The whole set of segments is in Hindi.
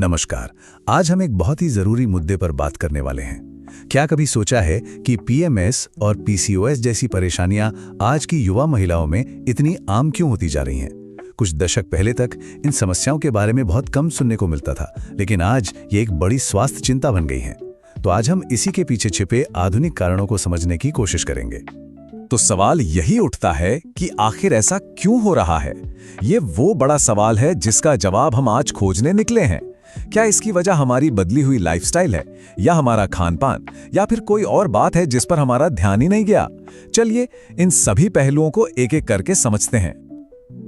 नमस्कार। आज हम एक बहुत ही जरूरी मुद्दे पर बात करने वाले हैं। क्या कभी सोचा है कि पीएमएस और पीसीओएस जैसी परेशानियां आज की युवा महिलाओं में इतनी आम क्यों होती जा रही हैं? कुछ दशक पहले तक इन समस्याओं के बारे में बहुत कम सुनने को मिलता था, लेकिन आज ये एक बड़ी स्वास्थ्य चिंता बन गई है। तो आज हम इसी के पीछे छिपे आधुनिक कारणों को समझने की कोशिश करेंगे। तो सवाल यही उठता है कि आखिर ऐसा क्यों हो रहा है? ये वो बड़ा सवाल है जिसका जवाब हम आज खोजने निकले हैं। क्या इसकी वजह हमारी बदली हुई लाइफस्टाइल है, या हमारा खानपान, या फिर कोई और बात है जिस पर हमारा ध्यान ही नहीं गया? चलिए इन सभी पहलुओं को एक एक करके समझते हैं।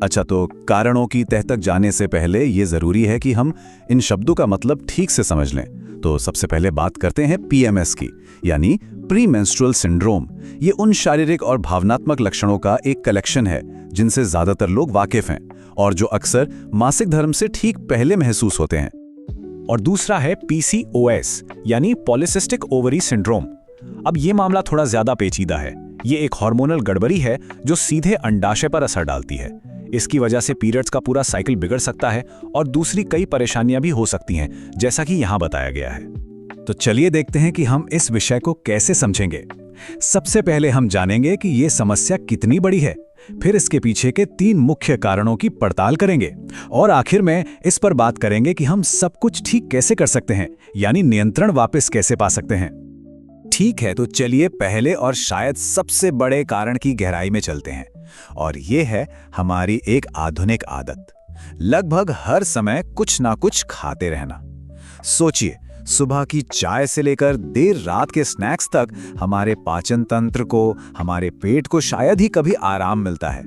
अच्छा, तो कारणों की तह तक जाने से पहले ये जरूरी है कि हम इन शब्दों का मतलब ठीक से समझ लें। तो सबसे पहले बात करते हैं पीएमएस की, यानी प्री मेंस्ट्रुअल सिंड्रोम। ये उन शारीरिक और भावनात्मक लक्षणों का एक कलेक्शन है जिनसे ज्यादातर लोग वाकिफ हैं और जो अक्सर मासिक धर्म से ठीक पहले महसूस होते हैं। और दूसरा है पीसीओएस, यानी पॉलिसिस्टिक ओवरी सिंड्रोम। अब ये मामला थोड़ा ज्यादा पेचीदा है। ये एक हार्मोनल गड़बड़ी है जो सीधे अंडाशय पर असर डालती है। इसकी वजह से पीरियड्स का पूरा साइकिल बिगड़ सकता है और दूसरी कई परेशानियां भी हो सकती हैं, जैसा कि यहां बताया गया है। तो चलिए देखते हैं कि हम इस विषय को कैसे समझेंगे। सबसे पहले हम जानेंगे कि ये समस्या कितनी बड़ी है, फिर इसके पीछे के 3 मुख्य कारणों की पड़ताल करेंगे और आखिर में इस पर बात करेंगे कि हम सब कुछ ठीक कैसे कर सकते हैं, यानी नियंत्रण वापस कैसे पा सकते हैं। ठीक है, तो चलिए पहले और शायद सबसे बड़े कारण की गहराई में चलते हैं, और ये है हमारी एक आधुनिक आदत, लगभग हर समय कुछ ना कुछ खाते रहना। सोचिए, सुबह की चाय से लेकर देर रात के स्नैक्स तक हमारे पाचन तंत्र को, हमारे पेट को शायद ही कभी आराम मिलता है।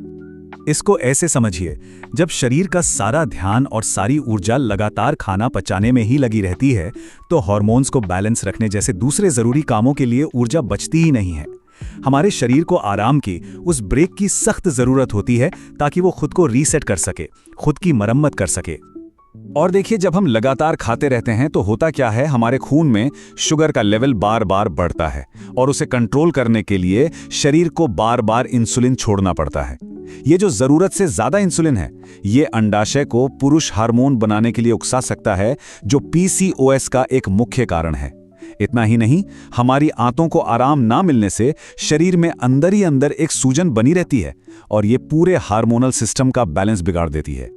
इसको ऐसे समझिए, जब शरीर का सारा ध्यान और सारी ऊर्जा लगातार खाना पचाने में ही लगी रहती है, तो हार्मोन्स को बैलेंस रखने जैसे दूसरे जरूरी कामों के लिए ऊर्जा बचती ही नहीं है। हमारे शरीर को आराम की, उस ब्रेक की सख्त जरूरत होती है ताकि वो खुद को रीसेट कर सके, खुद की मरम्मत कर सके। और देखिए, जब हम लगातार खाते रहते हैं तो होता क्या है, हमारे खून में शुगर का लेवल बार बार बढ़ता है और उसे कंट्रोल करने के लिए शरीर को बार बार इंसुलिन छोड़ना पड़ता है। ये जो जरूरत से ज्यादा इंसुलिन है, ये अंडाशय को पुरुष हार्मोन बनाने के लिए उकसा सकता है, जो पीसीओएस का एक मुख्य कारण है। इतना ही नहीं, हमारी आंतों को आराम ना मिलने से शरीर में अंदर ही अंदर एक सूजन बनी रहती है और ये पूरे हार्मोनल सिस्टम का बैलेंस बिगाड़ देती है।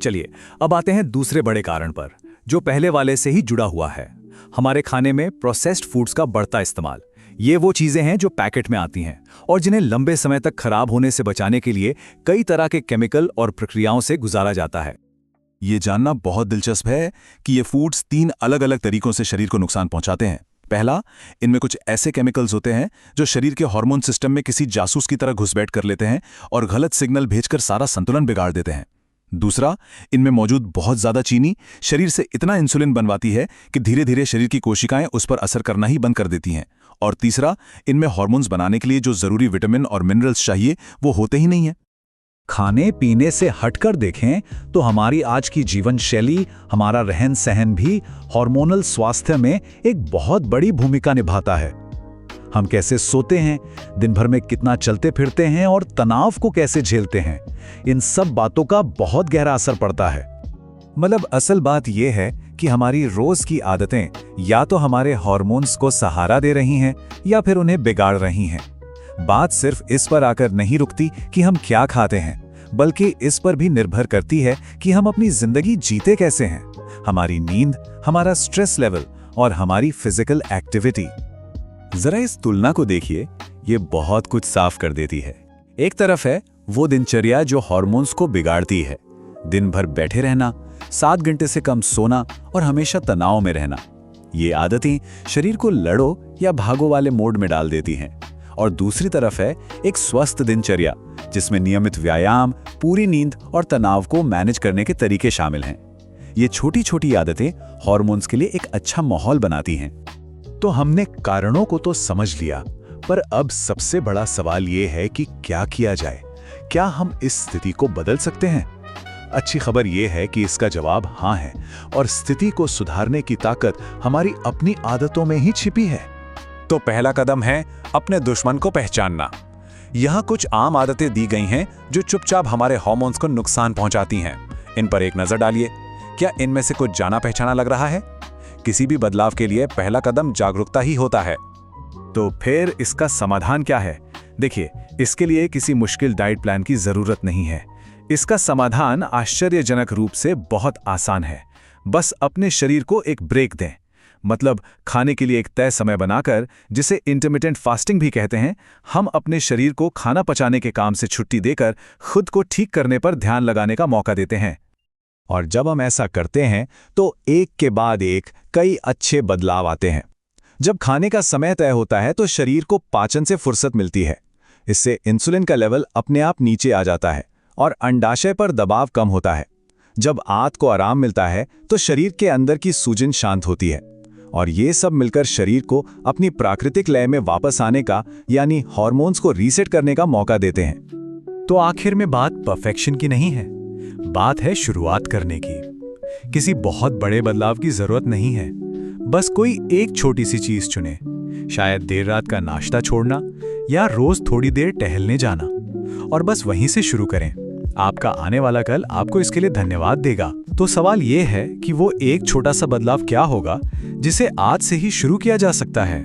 चलिए अब आते हैं दूसरे बड़े कारण पर, जो पहले वाले से ही जुड़ा हुआ है। हमारे खाने में प्रोसेस्ड फूड्स का बढ़ता इस्तेमाल। ये वो चीजें हैं जो पैकेट में आती हैं और जिन्हें लंबे समय तक खराब होने से बचाने के लिए कई तरह के केमिकल और प्रक्रियाओं से गुजारा जाता है। ये जानना बहुत दिलचस्प है कि ये फूड्स 3 अलग-अलग तरीकों से शरीर को नुकसान पहुंचाते हैं। पहला, इनमें कुछ ऐसे केमिकल्स होते हैं जो शरीर के हार्मोन सिस्टम में किसी जासूस की तरह घुसपैठ कर लेते हैं और गलत सिग्नल भेजकर सारा संतुलन बिगाड़ देते हैं। दूसरा, इनमें मौजूद बहुत ज्यादा चीनी शरीर से इतना इंसुलिन बनवाती है कि धीरे धीरे शरीर की कोशिकाएं उस पर असर करना ही बंद कर देती हैं। और तीसरा, इनमें हार्मोन्स बनाने के लिए जो जरूरी विटामिन और मिनरल्स चाहिए वो होते ही नहीं है। खाने पीने से हटकर देखें तो हमारी आज की जीवन शैली, हमारा रहन सहन भी हार्मोनल स्वास्थ्य में एक बहुत बड़ी भूमिका निभाता है। हम कैसे सोते हैं, दिन भर में कितना चलते फिरते हैं और तनाव को कैसे झेलते हैं, इन सब बातों का बहुत गहरा असर पड़ता है। मतलब असल बात यह है कि हमारी रोज की आदतें या तो हमारे हार्मोन्स को सहारा दे रही हैं या फिर उन्हें बिगाड़ रही हैं। बात सिर्फ इस पर आकर नहीं रुकती कि हम क्या खाते हैं, बल्कि इस पर भी निर्भर करती है कि हम अपनी जिंदगी जीते कैसे हैं। हमारी नींद, हमारा स्ट्रेस लेवल और हमारी फिजिकल एक्टिविटी। जरा इस तुलना को देखिए, ये बहुत कुछ साफ कर देती है। एक तरफ है वो दिनचर्या जो हार्मोन्स को बिगाड़ती है, दिन भर बैठे रहना, 7 घंटे से कम सोना और हमेशा तनाव में रहना। ये आदतें शरीर को लड़ो या भागो वाले मोड में डाल देती हैं। और दूसरी तरफ है एक स्वस्थ दिनचर्या जिसमें नियमित व्यायाम, पूरी नींद और तनाव को मैनेज करने के तरीके शामिल हैं। ये छोटी छोटी आदतें हार्मोन्स के लिए एक अच्छा माहौल बनाती हैं। तो हमने कारणों को तो समझ लिया, पर अब सबसे बड़ा सवाल ये है कि क्या किया जाए? क्या हम इस स्थिति को बदल सकते हैं? अच्छी खबर यह है कि इसका जवाब हाँ है, और स्थिति को सुधारने की ताकत हमारी अपनी आदतों में ही छिपी है। तो पहला कदम है अपने दुश्मन को पहचानना। यहाँ कुछ आम आदतें दी गई हैं जो चुपचाप हमारे हार्मोन्स को नुकसान पहुंचाती हैं। इन पर एक नजर डालिए। क्या इनमें से कुछ जाना पहचाना लग रहा है? किसी भी बदलाव के लिए पहला कदम जागरूकता ही होता है। तो फिर इसका समाधान क्या है? देखिए, इसके लिए किसी मुश्किल डाइट प्लान की जरूरत नहीं है। इसका समाधान आश्चर्यजनक रूप से बहुत आसान है। बस अपने शरीर को एक ब्रेक दें। मतलब खाने के लिए एक तय समय बनाकर, जिसे इंटरमिटेंट फास्टिंग भी कहते हैं, हम अपने शरीर को खाना पचाने के काम से छुट्टी देकर खुद को ठीक करने पर ध्यान लगाने का मौका देते हैं। और जब हम ऐसा करते हैं तो एक के बाद एक कई अच्छे बदलाव आते हैं। जब खाने का समय तय होता है तो शरीर को पाचन से फुर्सत मिलती है। इससे इंसुलिन का लेवल अपने आप नीचे आ जाता है और अंडाशय पर दबाव कम होता है। जब आंत को आराम मिलता है तो शरीर के अंदर की सूजन शांत होती है और ये सब मिलकर शरीर को अपनी प्राकृतिक लय में वापस आने का, यानी हार्मोन्स को रीसेट करने का मौका देते हैं। तो आखिर में बात परफेक्शन की नहीं है, बात है शुरुआत करने की। किसी बहुत बड़े बदलाव की जरूरत नहीं है, बस कोई एक छोटी सी चीज चुने। शायद देर रात का नाश्ता छोड़ना या रोज थोड़ी देर टहलने जाना, और बस वहीं से शुरू करें। आपका आने वाला कल आपको इसके लिए धन्यवाद देगा। तो सवाल यह है कि वो एक छोटा सा बदलाव क्या होगा जिसे आज से ही शुरू किया जा सकता है।